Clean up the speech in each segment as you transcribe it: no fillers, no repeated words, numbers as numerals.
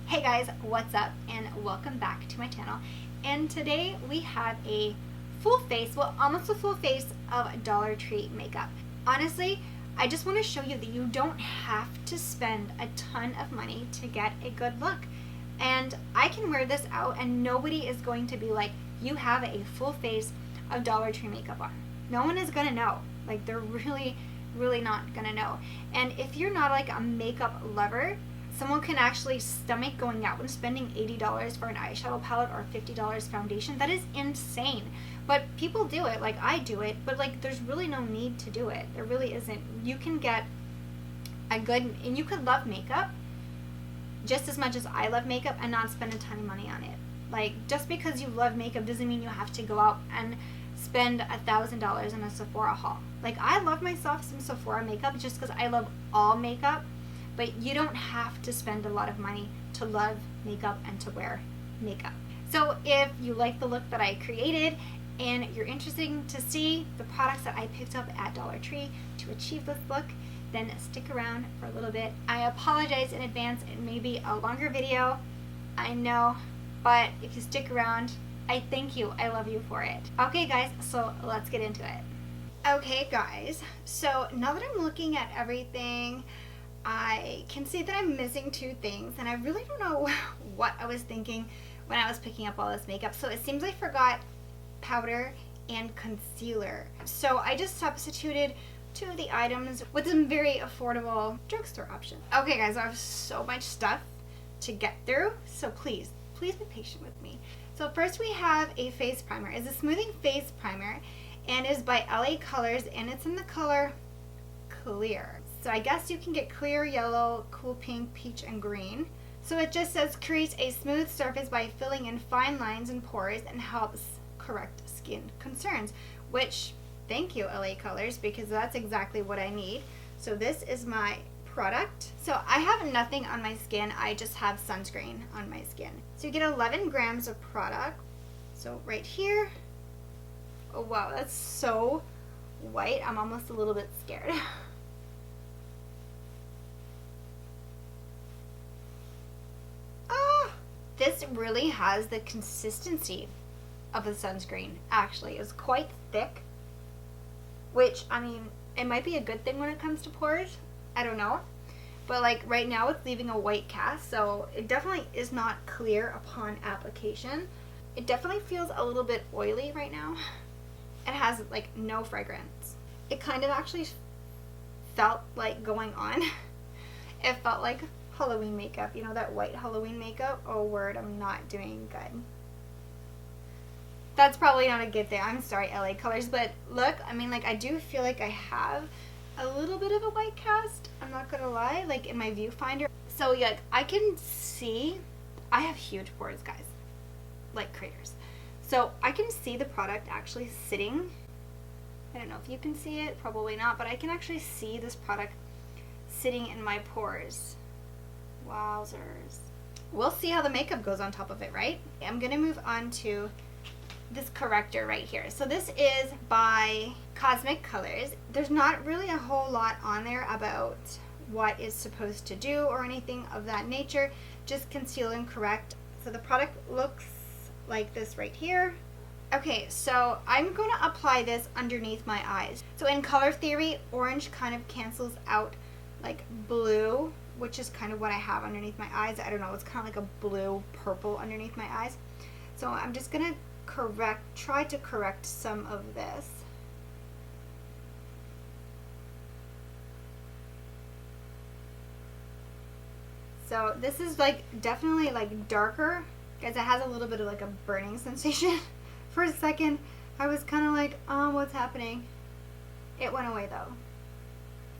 Hey guys, what's up and welcome back to my channel. And today we have a full face, well almost a full face of Dollar Tree makeup. Honestly, I just want to show you that you don't have to spend a ton of money to get a good look. And I can wear this out and nobody is going to be like, you have a full face of Dollar Tree makeup on. No one is gonna know. Like, they're really not gonna know. And if you're not like a makeup lover, someone can actually stomach going out and spending $80 for an eyeshadow palette or $50 foundation. That is insane. But people do it, like I do it, but like there's really no need to do it. There really isn't. You can get a good, and you could love makeup just as much as I love makeup and not spend a ton of money on it. Like, just because you love makeup doesn't mean you have to go out and spend $1,000 in a Sephora haul. Like, I love myself some Sephora makeup just because I love all makeup. But you don't have to spend a lot of money to love makeup and to wear makeup. So if you like the look that I created and you're interested to see the products that I picked up at Dollar Tree to achieve this look, then stick around for a little bit. I apologize in advance, it may be a longer video, I know, but if you stick around, I thank you, I love you for it. Okay guys, so let's get into it. Okay guys, so now that I'm looking at everything, I can see that I'm missing two things, and I really don't know what I was thinking when I was picking up all this makeup. So it seems I forgot powder and concealer. So I just substituted two of the items with some very affordable drugstore options. Okay guys, I have so much stuff to get through, so please be patient with me. So first we have a face primer. It's a smoothing face primer and is by LA Colors, and it's in the color Clear. So I guess you can get clear, yellow, cool pink, peach, and green. So it just says creates a smooth surface by filling in fine lines and pores and helps correct skin concerns, which, thank you LA Colors, because that's exactly what I need. So this is my product. So I have nothing on my skin, I just have sunscreen on my skin. So you get 11 grams of product. So right here, oh wow, that's so white, I'm almost a little bit scared. This really has the consistency of a sunscreen, actually. It's quite thick, which, I mean, it might be a good thing when it comes to pores. I don't know. But, like, right now it's leaving a white cast, so it definitely is not clear upon application. It definitely feels a little bit oily right now. It has, like, no fragrance. It kind of actually felt like going on. It felt like Halloween makeup, you know, that white Halloween makeup. Oh word, I'm not doing good. That's probably not a good thing. I'm sorry LA Colors, but look, I mean, like, I do feel like I have a little bit of a white cast, I'm not gonna lie, like in my viewfinder. So yeah, I can see, I have huge pores guys, like craters. So I can see the product actually sitting, I don't know if you can see it, probably not, but I can actually see this product sitting in my pores. Wowzers. We'll see how the makeup goes on top of it, right? I'm gonna move on to this corrector right here. So this is by Cosmic Colors. There's not really a whole lot on there about what it's supposed to do or anything of that nature. Just conceal and correct. So the product looks like this right here. Okay, so I'm going to apply this underneath my eyes. So in color theory, orange kind of cancels out like blue, which is kind of what I have underneath my eyes. I don't know, it's kind of like a blue purple underneath my eyes. So I'm just gonna try to correct some of this. So this is like definitely like darker. Guys, it has a little bit of like a burning sensation. For a second, I was kind of like, oh, what's happening? It went away though.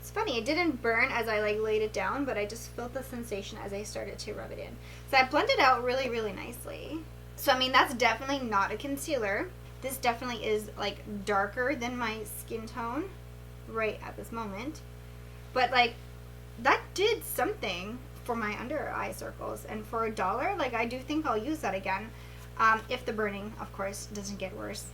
It's funny, it didn't burn as I like laid it down, but I just felt the sensation as I started to rub it in. So I blended out really nicely. So I mean, that's definitely not a concealer. This definitely is like darker than my skin tone right at this moment. But like, that did something for my under eye circles. And for $1, like, I do think I'll use that again. If the burning, of course, doesn't get worse.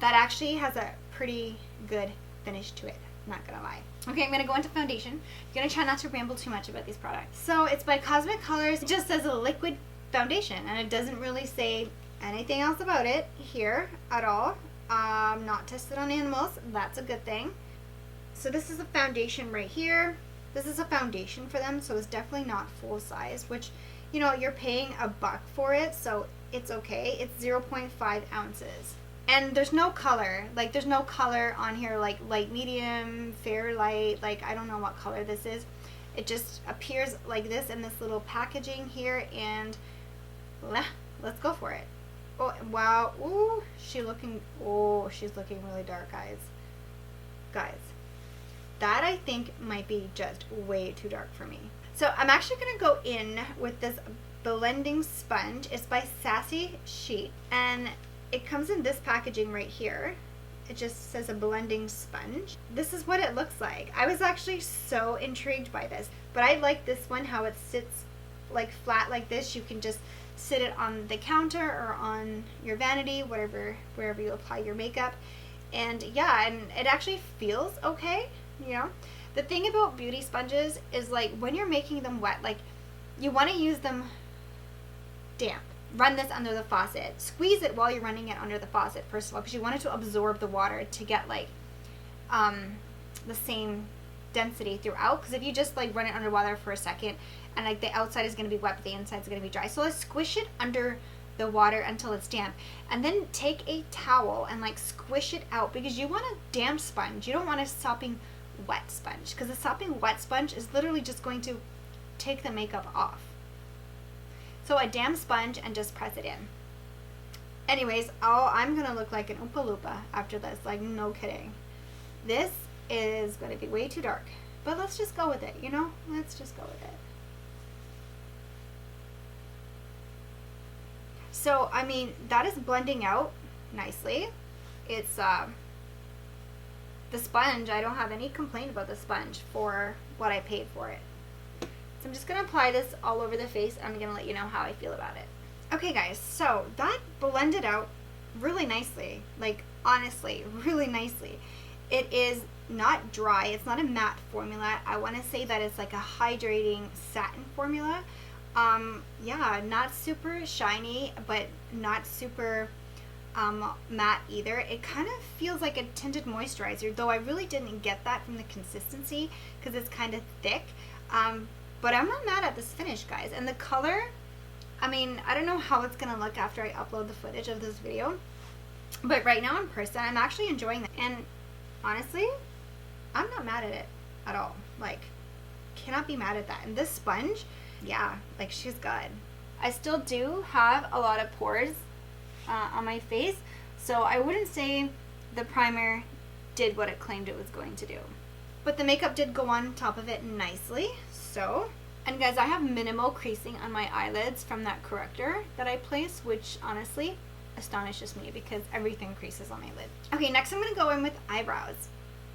That actually has a pretty good finish to it. not gonna lie. Okay, I'm gonna go into foundation. I'm gonna try not to ramble too much about these products. So it's by Cosmic Colors. It just says a liquid foundation, and it doesn't really say anything else about it here at all. Not tested on animals. That's a good thing. So this is a foundation right here. This is a foundation for them, so it's definitely not full size, which, you know, you're paying $1 for it, so it's okay. It's 0.5 ounces. And there's no color. Like, there's no color on here, like light, medium, fair, light. Like, I don't know what color this is. It just appears like this in this little packaging here, and let's go for it. Oh, wow. Ooh, she's looking really dark, guys. That I think might be just way too dark for me. So I'm actually going to go in with this blending sponge. It's by Sassy Sheet, and it comes in this packaging right here. It just says a blending sponge. This is what it looks like. I was actually so intrigued by this, but I like this one, how it sits like flat like this. You can just sit it on the counter or on your vanity, wherever you apply your makeup. And yeah, and it actually feels okay. You know, the thing about beauty sponges is, like, when you're making them wet, like, you want to use them damp. Run this under the faucet. Squeeze it while you're running it under the faucet, first of all, because you want it to absorb the water to get, like, the same density throughout. Because if you just, like, run it underwater for a second, and, like, the outside is going to be wet, but the inside is going to be dry. So let's squish it under the water until it's damp, and then take a towel and, like, squish it out, because you want a damp sponge. You don't want a sopping wet sponge, because a sopping wet sponge is literally just going to take the makeup off. So a damp sponge, and just press it in. Anyways, I'm gonna look like an Oompa Loompa after this, like, no kidding. This is gonna be way too dark, but let's just go with it, you know? Let's just go with it. So, I mean, that is blending out nicely. It's, the sponge, I don't have any complaint about the sponge for what I paid for it. So I'm just going to apply this all over the face. I'm going to let you know how I feel about it. Okay, guys, so that blended out really nicely. Like, honestly, really nicely. It is not dry. It's not a matte formula. I want to say that it's like a hydrating satin formula. Yeah, not super shiny, but not super matte either. It kind of feels like a tinted moisturizer, though I really didn't get that from the consistency because it's kind of thick. But I'm not mad at this finish, guys. And the color, I mean, I don't know how it's gonna look after I upload the footage of this video, but right now in person, I'm actually enjoying it. And honestly, I'm not mad at it at all. Like, cannot be mad at that. And this sponge, yeah, like, she's good. I still do have a lot of pores on my face, so I wouldn't say the primer did what it claimed it was going to do. But the makeup did go on top of it nicely, so. And guys, I have minimal creasing on my eyelids from that corrector that I placed, which honestly astonishes me because everything creases on my lid. Okay, next I'm going to go in with eyebrows.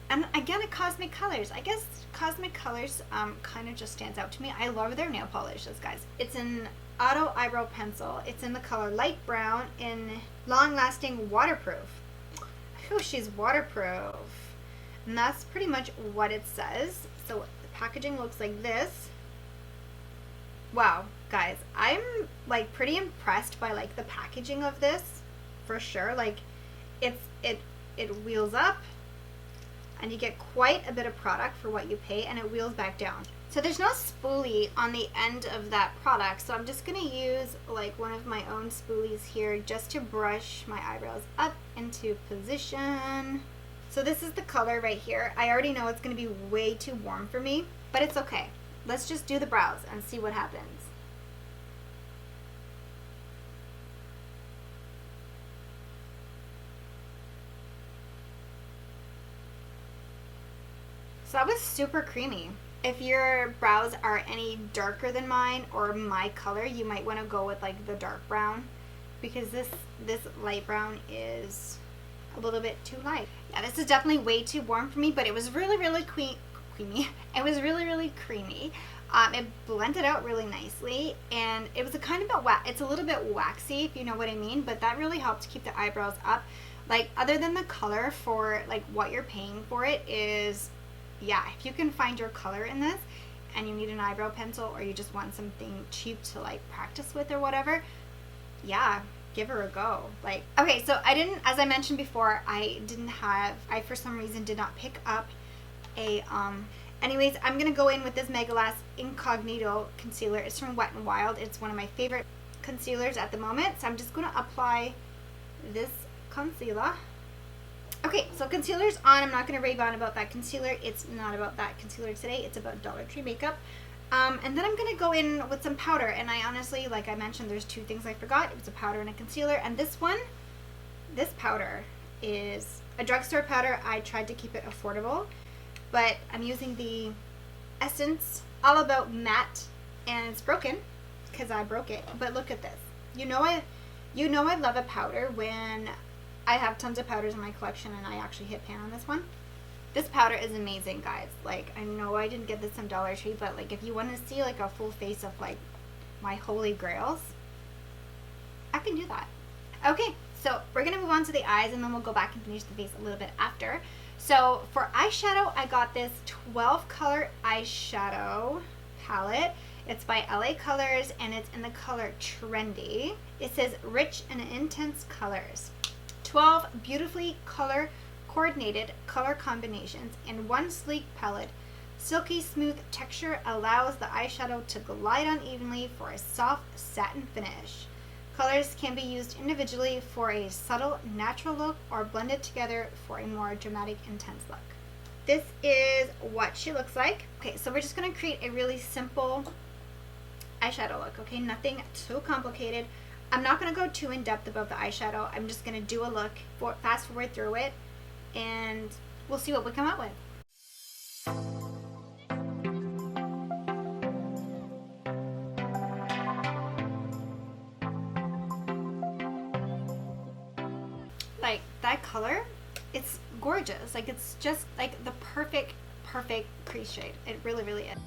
And again, at Cosmic Colors. I guess Cosmic Colors kind of just stands out to me. I love their nail polishes, guys. It's an Auto Eyebrow Pencil. It's in the color light brown in long-lasting waterproof. Whew, she's waterproof. And that's pretty much what it says. So the packaging looks like this. Wow, guys, I'm like pretty impressed by like the packaging of this, for sure. Like, it wheels up, and you get quite a bit of product for what you pay, and it wheels back down. So there's no spoolie on the end of that product, so I'm just gonna use like one of my own spoolies here just to brush my eyebrows up into position. So this is the color right here. I already know it's gonna be way too warm for me, but it's okay. Let's just do the brows and see what happens. So that was super creamy. If your brows are any darker than mine or my color, you might want to go with like the dark brown, because this light brown is a little bit too light. Yeah, this is definitely way too warm for me, but it was really creamy. It was really creamy. It blended out really nicely, and it was a kind of it's a little bit waxy, if you know what I mean, but that really helped keep the eyebrows up. Like, other than the color, for like what you're paying for, it is yeah, if you can find your color in this and you need an eyebrow pencil or you just want something cheap to like practice with or whatever, yeah, give her a go. Like, okay, so I didn't, as I mentioned before, I for some reason did not pick up a, anyways, I'm going to go in with this Mega Last Incognito concealer. It's from Wet n Wild. It's one of my favorite concealers at the moment. So I'm just going to apply this concealer. Okay, so concealer's on. I'm not going to rave on about that concealer. It's not about that concealer today. It's about Dollar Tree makeup. And then I'm going to go in with some powder. And I honestly, like I mentioned, there's two things I forgot. It was a powder and a concealer. And this powder is a drugstore powder. I tried to keep it affordable. But I'm using the Essence All About Matte. And it's broken because I broke it. But look at this. You know I love a powder when I have tons of powders in my collection and I actually hit pan on this one. This powder is amazing, guys. Like, I know I didn't get this from Dollar Tree, but like if you want to see like a full face of like my holy grails, I can do that. Okay, so we're going to move on to the eyes and then we'll go back and finish the face a little bit after. So for eyeshadow, I got this 12 color eyeshadow palette. It's by LA Colors and it's in the color Trendy. It says rich and intense colors. 12 beautifully color coordinated color combinations in one sleek palette. Silky smooth texture allows the eyeshadow to glide unevenly for a soft satin finish. Colors can be used individually for a subtle natural look or blended together for a more dramatic intense look. This is what she looks like. Okay, so we're just going to create a really simple eyeshadow look, okay? Nothing too complicated. I'm not going to go too in depth about the eyeshadow. I'm just going to do a look, fast forward through it, and we'll see what we come up with. Like, that color, it's gorgeous. Like, it's just like the perfect crease shade. It really, really is.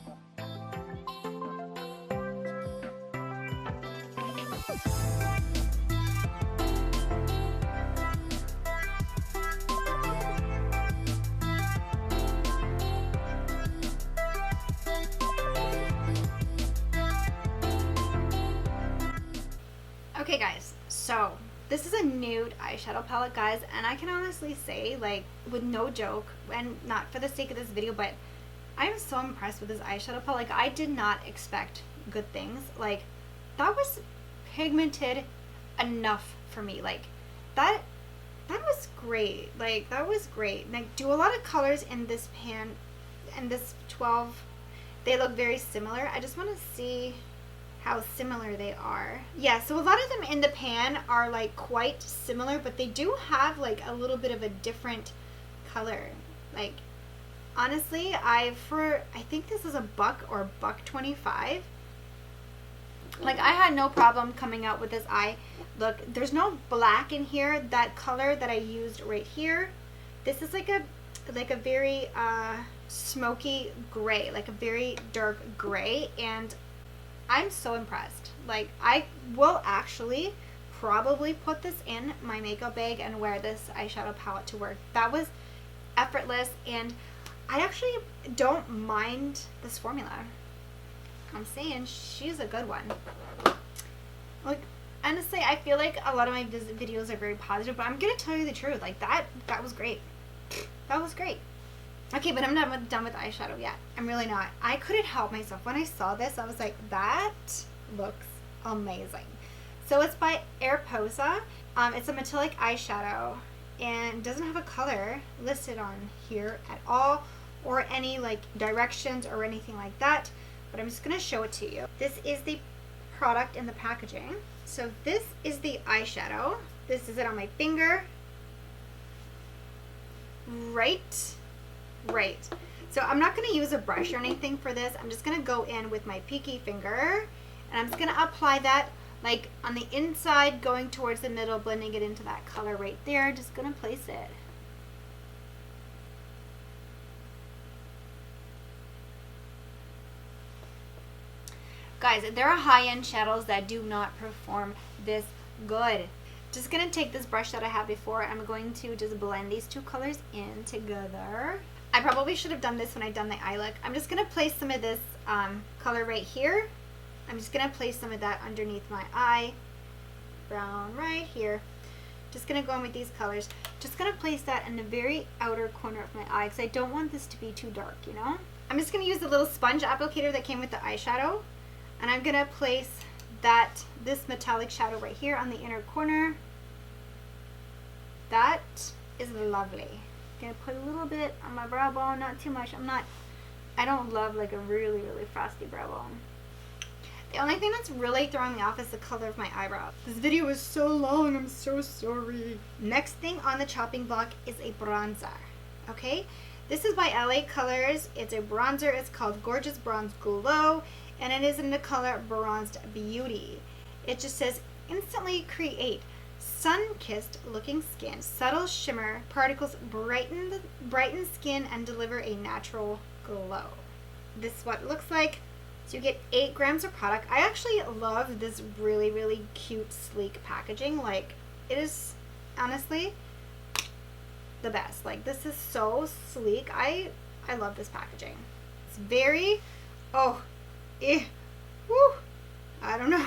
Okay guys, so this is a nude eyeshadow palette, guys, and I can honestly say, like, with no joke, and not for the sake of this video, but I'm so impressed with this eyeshadow palette. Like, I did not expect good things. Like, that was pigmented enough for me. Like, that was great. Like, that was great. Like, do a lot of colors in this pan, and this 12, they look very similar. I just want to see how similar they are. Yeah, so a lot of them in the pan are like quite similar, but they do have like a little bit of a different color. Like, honestly, I think this is $1 or $1.25. Like, I had no problem coming out with this eye look. There's no black in here. That color that I used right here, this is like a very smoky gray, like a very dark gray, and I'm so impressed. Like, I will actually probably put this in my makeup bag and wear this eyeshadow palette to work. That was effortless, and I actually don't mind this formula. I'm saying she's a good one. Like, honestly, I feel like a lot of my videos are very positive, but I'm gonna tell you the truth. Like, that was great. That was great. Okay, but I'm not done with eyeshadow yet. I'm really not. I couldn't help myself. When I saw this, I was like, that looks amazing. So it's by Airposa. It's a metallic eyeshadow and doesn't have a color listed on here at all, or any like directions or anything like that. But I'm just going to show it to you. This is the product in the packaging. So this is the eyeshadow. This is it on my finger. Right. So I'm not going to use a brush or anything for this. I'm just going to go in with my pinky finger, and I'm just going to apply that like on the inside, going towards the middle, blending it into that color right there. Just going to place it. Guys, there are high-end shadows that do not perform this good. Just going to take this brush that I had before. I'm going to just blend these two colors in together. I probably should have done this when I done the eye look. I'm just going to place some of this color right here. I'm just going to place some of that underneath my eye. Brown right here. Just going to go in with these colors. Just going to place that in the very outer corner of my eye because I don't want this to be too dark, you know? I'm just going to use the little sponge applicator that came with the eyeshadow. And I'm going to place this metallic shadow right here on the inner corner. That is lovely. I'm going to put a little bit on my brow bone, not too much. I don't love like a really, really frosty brow bone. The only thing that's really throwing me off is the color of my eyebrow. This video is so long, I'm so sorry. Next thing on the chopping block is a bronzer, okay? This is by LA Colors. It's a bronzer. It's called Gorgeous Bronze Glow, and it is in the color Bronzed Beauty. It just says, instantly create sun-kissed looking skin. Subtle shimmer particles brighten skin and deliver a natural glow. This is what it looks like. So you get 8 grams of product. I actually love this really, really cute, sleek packaging. Like, it is honestly the best. Like, this is so sleek. I love this packaging. It's very, I don't know.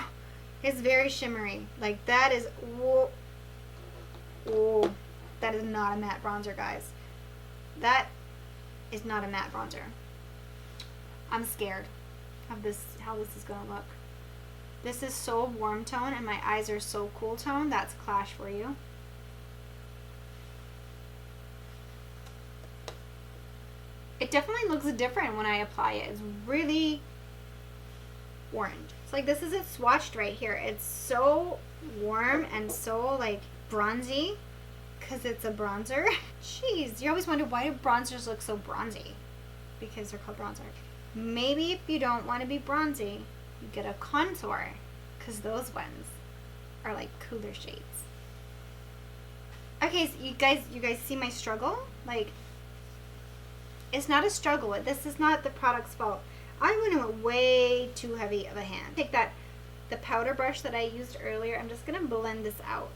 It's very shimmery. Like, that is, that is not a matte bronzer, guys. That is not a matte bronzer. I'm scared of this, how this is gonna look. This is so warm tone and my eyes are so cool tone. That's clash for you. It definitely looks different when I apply it. It's really orange. It's like this isn't swatched right here. It's so warm and so like bronzy because it's a bronzer. Jeez, you always wonder why do bronzers look so bronzy? Because they're called bronzer. Maybe if you don't want to be bronzy, you get a contour because those ones are like cooler shades. Okay, so you guys see my struggle? Like, it's not a struggle. This is not the product's fault. I went way too heavy of a hand. Take the powder brush that I used earlier. I'm just gonna blend this out.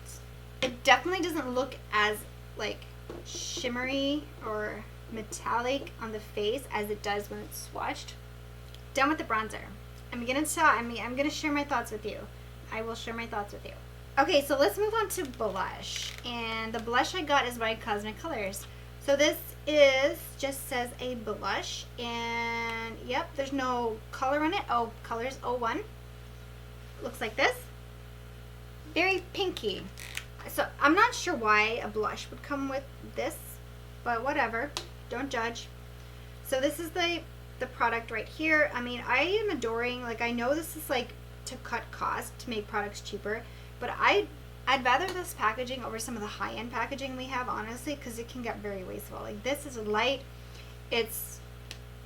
It definitely doesn't look as like shimmery or metallic on the face as it does when it's swatched. Done with the bronzer. I'm gonna share my thoughts with you. I will share my thoughts with you. Okay, so let's move on to blush. And the blush I got is by Cosmic Colors. So this just says a blush, and yep, there's no color on it. Oh, colors 01. Looks like this. Very pinky. So I'm not sure why a blush would come with this, but whatever. Don't judge. So this is the product right here. I mean, I am adoring, like, I know this is like to cut cost, to make products cheaper, but I'd rather this packaging over some of the high-end packaging we have, honestly, because it can get very wasteful. Like, this is light. It's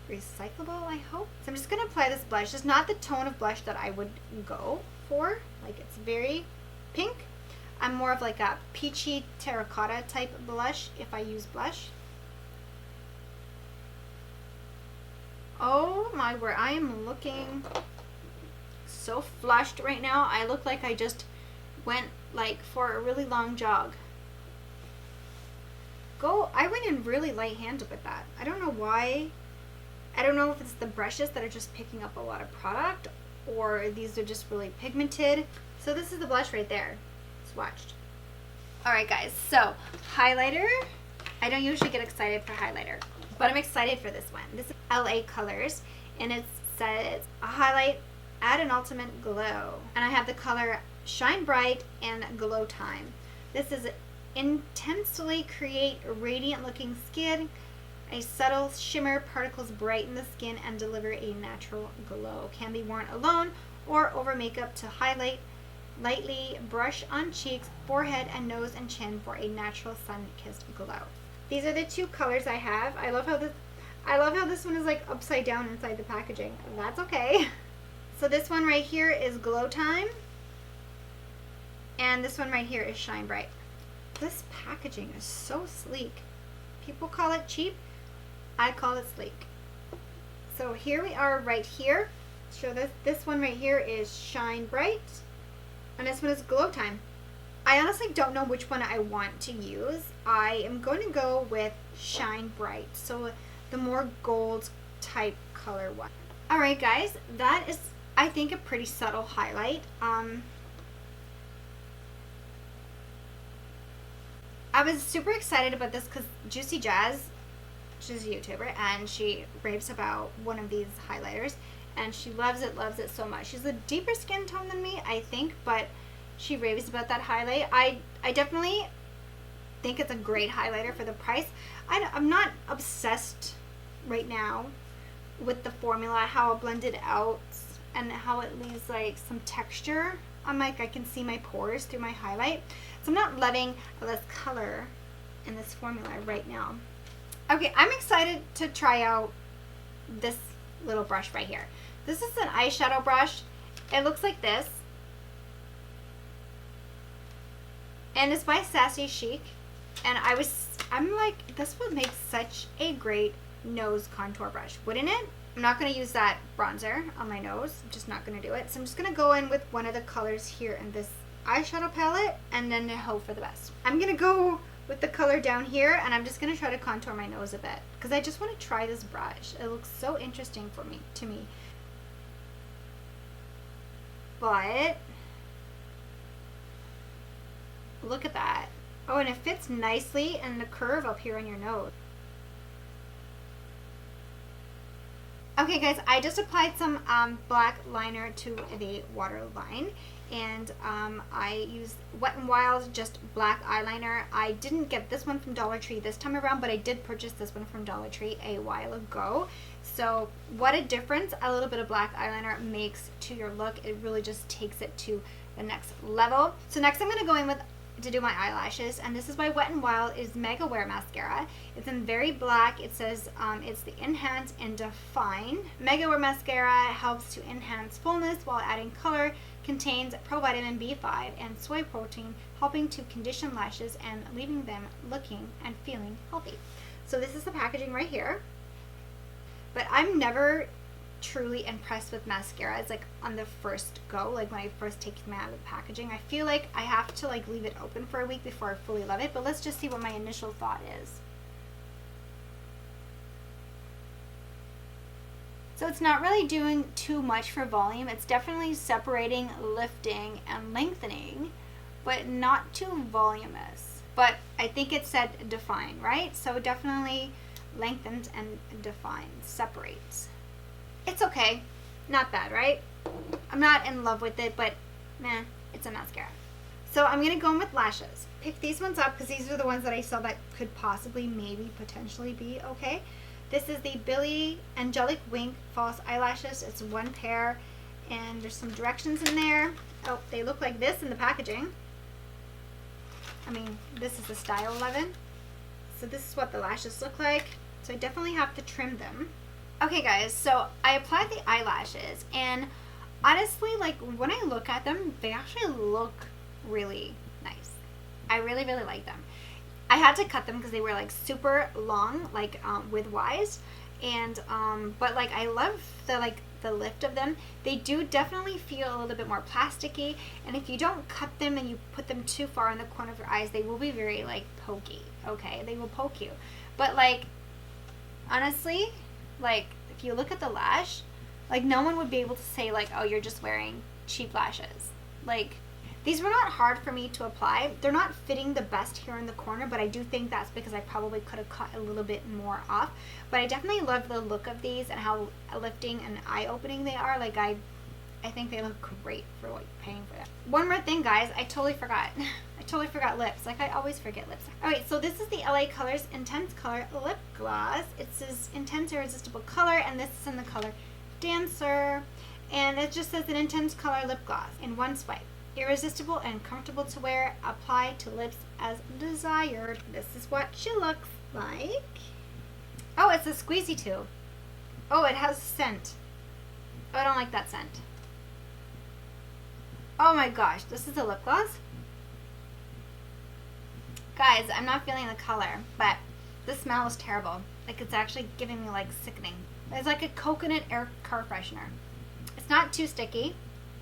recyclable, I hope. So I'm just going to apply this blush. It's not the tone of blush that I would go for. Like, it's very pink. I'm more of like a peachy terracotta type blush if I use blush. Oh my word, I am looking so flushed right now. I look like I just went like for a really long jog. I went in really light-handed with that. I don't know why. I don't know if it's the brushes that are just picking up a lot of product or these are just really pigmented. So this is the blush right there. Swatched. Alright guys, so highlighter. I don't usually get excited for highlighter, but I'm excited for this one. This is LA Colors, and it says a highlight, add an ultimate glow. And I have the color Shine Bright and Glow Time. This is intensely create radiant looking skin. A subtle shimmer particles brighten the skin and deliver a natural glow. Can be worn alone or over makeup to highlight. Lightly brush on cheeks, forehead, and nose and chin for a natural sun-kissed glow. These are the 2 colors I have. I love how this one is like upside down inside the packaging. That's okay. So this one right here is Glow Time. And this one right here is Shine Bright. This packaging is so sleek. People call it cheap. I call it sleek. So here we are right here. So this one right here is Shine Bright. And this one is Glow Time. I honestly don't know which one I want to use. I am going to go with Shine Bright. So the more gold type color one. Alright guys, that is, I think, a pretty subtle highlight. I was super excited about this because Juicy Jazz, she's a YouTuber, and she raves about one of these highlighters, and she loves it so much. She's a deeper skin tone than me, I think, but she raves about that highlight. I definitely think it's a great highlighter for the price. I'm not obsessed right now with the formula, how it blended out and how it leaves like some texture. I'm like, I can see my pores through my highlight. So I'm not loving this color in this formula right now. Okay, I'm excited to try out this little brush right here. This is an eyeshadow brush. It looks like this. And it's by Sassy Chic. And I'm like, this would make such a great nose contour brush, wouldn't it? I'm not going to use that bronzer on my nose. I'm just not going to do it. So I'm just going to go in with one of the colors here in this eyeshadow palette and then hope for the best. I'm going to go with the color down here, and I'm just going to try to contour my nose a bit because I just want to try this brush. It looks so interesting to me. But look at that. Oh, and it fits nicely in the curve up here on your nose. Okay guys, I just applied some black liner to the waterline, and I used Wet n Wild just black eyeliner. I didn't get this one from Dollar Tree this time around, but I did purchase this one from Dollar Tree a while ago. So what a difference a little bit of black eyeliner makes to your look. It really just takes it to the next level. So next I'm going to go in with to do my eyelashes, and this is by Wet n Wild. Is Mega Wear Mascara. It's in very black. It says it's the Enhance and Define. Mega Wear Mascara helps to enhance fullness while adding color, contains provitamin B5 and soy protein, helping to condition lashes and leaving them looking and feeling healthy. So this is the packaging right here. But I'm never truly impressed with mascaras like on the first go, like when I first take them out of the packaging. I feel like I have to like leave it open for a week before I fully love it, but let's just see what my initial thought is. So it's not really doing too much for volume. It's definitely separating, lifting, and lengthening, but not too voluminous. But I think it said define, right? So definitely lengthens and defines, separates. It's okay. Not bad, right? I'm not in love with it, but meh, it's a mascara. So I'm going to go in with lashes. Pick these ones up because these are the ones that I saw that could possibly, maybe, potentially be okay. This is the Billie Angelic Wink False Eyelashes. It's one pair, and there's some directions in there. Oh, they look like this in the packaging. I mean, this is the Style 11. So this is what the lashes look like. So I definitely have to trim them. Okay guys, so I applied the eyelashes, and honestly, like when I look at them, they actually look really nice. I really like them. I had to cut them because they were like super long, like widthwise, and but like I love the lift of them. They do definitely feel a little bit more plasticky, and if you don't cut them and you put them too far in the corner of your eyes, they will be very like pokey. Okay, they will poke you, but like honestly, like if you look at the lash, like no one would be able to say like, oh, you're just wearing cheap lashes. Like these were not hard for me to apply. They're not fitting the best here in the corner, but I do think that's because I probably could have cut a little bit more off. But I definitely love the look of these and how lifting and eye-opening they are. Like I think they look great for what you're paying for them. One more thing, guys, I totally forgot. I totally forgot lips. Like I always forget lips. Alright, so this is the LA Colors Intense Color Lip Gloss. It says Intense Irresistible Color, and this is in the color Dancer. And it just says an intense color lip gloss in one swipe. Irresistible and comfortable to wear. Apply to lips as desired. This is what she looks like. Oh, it's a squeezy too. Oh, it has scent. Oh, I don't like that scent. Oh my gosh, this is a lip gloss. Guys, I'm not feeling the color, but the smell is terrible. Like it's actually giving me like sickening. It's like a coconut air car freshener. It's not too sticky.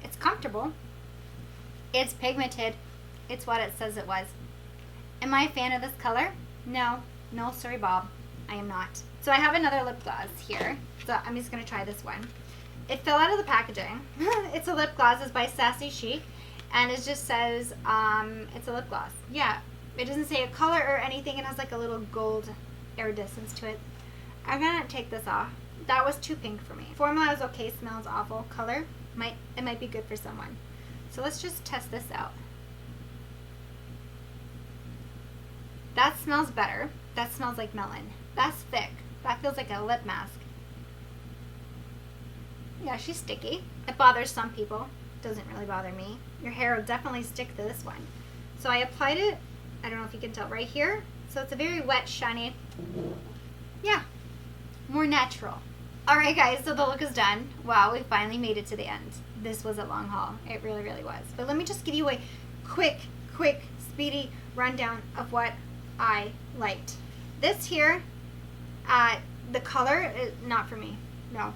It's comfortable. It's pigmented. It's what it says it was. Am I a fan of this color? No. No, sorry, Bob. I am not. So I have another lip gloss here. So I'm just going to try this one. It fell out of the packaging. It's a lip gloss. It's by Sassy Chic. And it just says it's a lip gloss. Yeah, it doesn't say a color or anything. It has like a little gold iridescence to it. I'm going to take this off. That was too pink for me. Formula is okay. Smells awful. Color, it might be good for someone. So let's just test this out. That smells better. That smells like melon. That's thick. That feels like a lip mask. Yeah, she's sticky. It bothers some people. Doesn't really bother me. Your hair will definitely stick to this one. So I applied it, I don't know if you can tell, right here. So it's a very wet, shiny, yeah, more natural. Alright guys, so the look is done. Wow, we finally made it to the end. This was a long haul. It really, really was. But let me just give you a quick, speedy rundown of what I liked. This here, the color is not for me. No,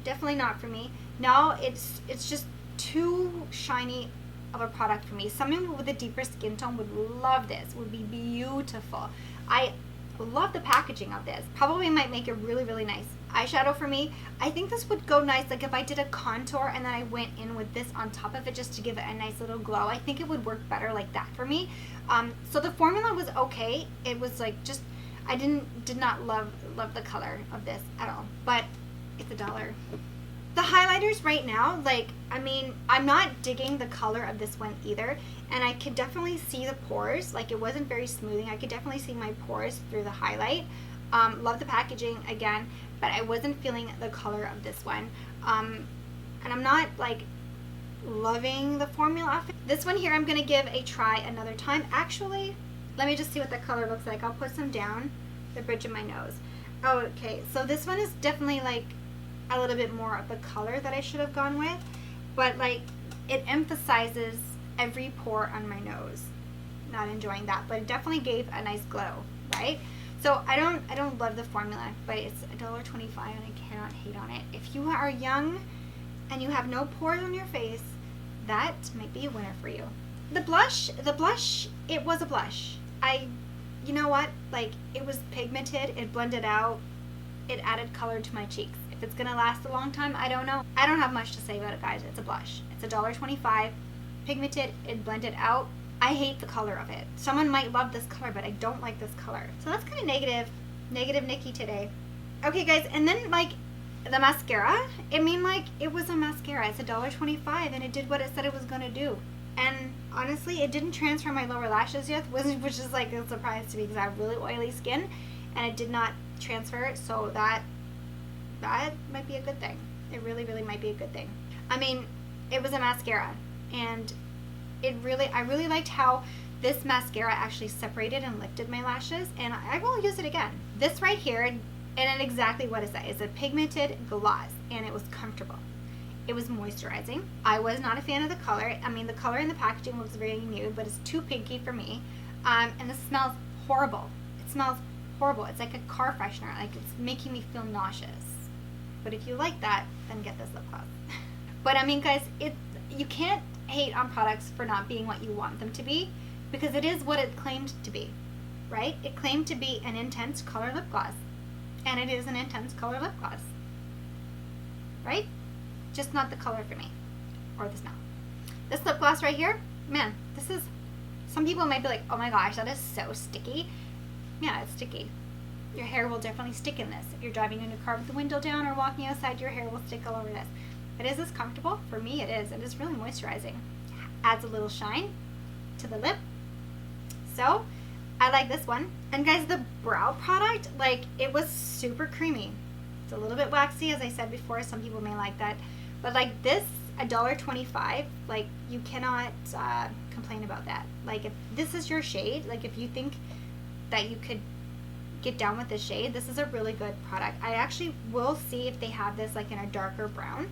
definitely not for me. No, it's just too shiny of a product for me. Someone with a deeper skin tone would love this. Would be beautiful. I love the packaging of this. Probably might make it really, really nice eyeshadow for me. I think this would go nice like if I did a contour and then I went in with this on top of it just to give it a nice little glow. I think it would work better like that for me. So the formula was okay. It was like just, I did not love the color of this at all, but it's $1. The highlighters right now, like, I mean, I'm not digging the color of this one either, and I could definitely see the pores. Like, it wasn't very smoothing. I could definitely see my pores through the highlight. Love the packaging again, but I wasn't feeling the color of this one. And I'm not like loving the formula of it. This one here I'm gonna give a try another time. Actually, let me just see what the color looks like. I'll put some down the bridge of my nose. Oh, okay, so this one is definitely like a little bit more of the color that I should have gone with, but like it emphasizes every pore on my nose. Not enjoying that, but it definitely gave a nice glow, right? So I don't love the formula, but it's $1.25 and I cannot hate on it. If you are young and you have no pores on your face, that might be a winner for you. The blush, it was a blush. You know what? Like, it was pigmented, it blended out, it added color to my cheeks. If it's gonna last a long time, I don't know. I don't have much to say about it, guys. It's a blush. It's $1.25, pigmented, it blended out. I hate the color of it. Someone might love this color, but I don't like this color. So that's kind of negative Nikki today. Okay guys, and then like the mascara, I mean, like, it was a mascara. It's $1.25 and it did what it said it was gonna do. And honestly, it didn't transfer my lower lashes yet, which is like a surprise to me because I have really oily skin, and it did not transfer it, so that might be a good thing. It really, really might be a good thing. I mean, it was a mascara, and I really liked how this mascara actually separated and lifted my lashes, and I will use it again. This right here, and exactly what is that? It's a pigmented gloss, and it was comfortable. It was moisturizing. I was not a fan of the color. I mean, the color in the packaging looks very nude, but it's too pinky for me. And this smells horrible. It smells horrible. It's like a car freshener. Like, it's making me feel nauseous. But if you like that, then get this lip gloss. But I mean, guys, you can't hate on products for not being what you want them to be, because it is what it claimed to be, right? It claimed to be an intense color lip gloss, and it is an intense color lip gloss, right? Just not the color for me, or the smell. This lip gloss right here, man, this is, some people might be like, oh my gosh, that is so sticky. Yeah, it's sticky. Your hair will definitely stick in this. If you're driving in a car with the window down or walking outside, your hair will stick all over this. But is this comfortable? For me, it is. It is really moisturizing. Adds a little shine to the lip. So, I like this one. And guys, the brow product, like, it was super creamy. It's a little bit waxy, as I said before. Some people may like that. But like this, $1.25, like, you cannot complain about that. Like, if this is your shade, like if you think that you could get down with this shade, this is a really good product. I actually will see if they have this like in a darker brown,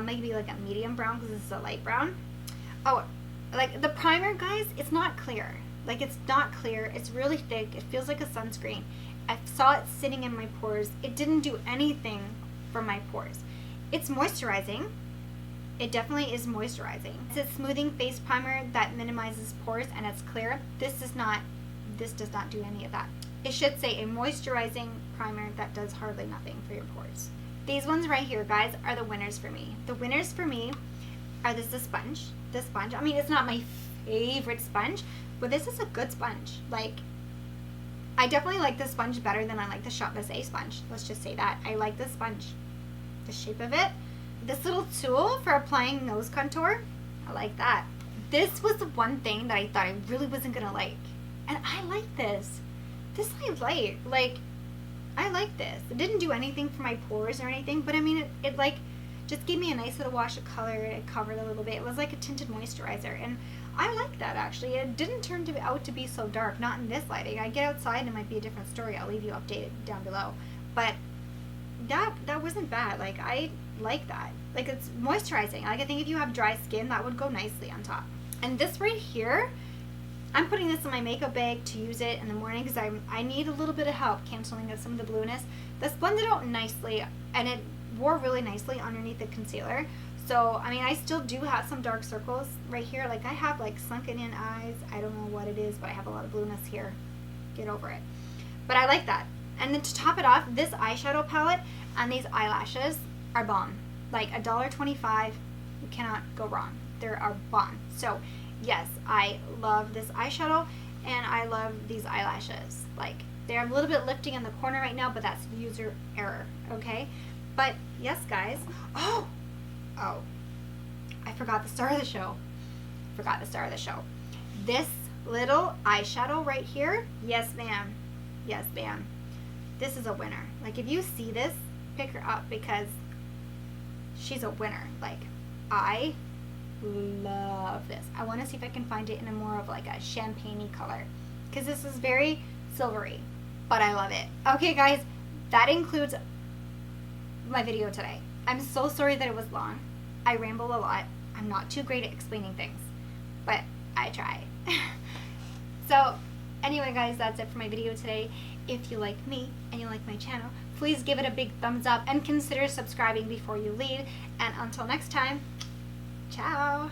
maybe like a medium brown, because this is a light brown. Oh, like the primer, guys, it's not clear. Like, it's not clear. It's really thick. It feels like a sunscreen. I saw it sitting in my pores. It didn't do anything for my pores. It's moisturizing. It definitely is moisturizing. It's a smoothing face primer that minimizes pores, and it's clear. This does not do any of that. It should say a moisturizing primer that does hardly nothing for your pores. These ones right here, guys, are the winners for me. The winners for me are the sponge. This sponge, I mean, it's not my favorite sponge, but this is a good sponge. Like, I definitely like this sponge better than I like the Shop Bissé sponge. Let's just say that. I like this sponge. The shape of it. This little tool for applying nose contour, I like that. This was the one thing that I thought I really wasn't going to like. And I like this. This I like, I like this. It didn't do anything for my pores or anything, but I mean, it like, just gave me a nice little wash of color. It covered a little bit. It was like a tinted moisturizer, and I like that actually. It didn't turn out to be so dark, not in this lighting. I get outside and it might be a different story. I'll leave you updated down below. But that wasn't bad. Like, I like that. Like, it's moisturizing. Like, I think if you have dry skin, that would go nicely on top. And this right here, I'm putting this in my makeup bag to use it in the morning because I need a little bit of help canceling some of the blueness. This blended out nicely, and it wore really nicely underneath the concealer. So, I mean, I still do have some dark circles right here. Like, I have, like, sunken in eyes. I don't know what it is, but I have a lot of blueness here. Get over it. But I like that. And then to top it off, this eyeshadow palette and these eyelashes are bomb. Like, $1.25, you cannot go wrong. They are bomb. So, yes, I love this eyeshadow, and I love these eyelashes. Like, they're a little bit lifting in the corner right now, but that's user error, okay? But, yes, guys. Oh, I forgot the star of the show. This little eyeshadow right here, yes, ma'am. Yes, ma'am. This is a winner. Like, if you see this, pick her up because she's a winner. Like, I love this. I want to see if I can find it in a more of like a champagne-y color because this is very silvery, but I love it. Okay, guys, that includes my video today. I'm so sorry that it was long. I ramble a lot. I'm not too great at explaining things, but I try. So anyway, guys, that's it for my video today. If you like me and you like my channel, please give it a big thumbs up and consider subscribing before you leave. And until next time, ciao.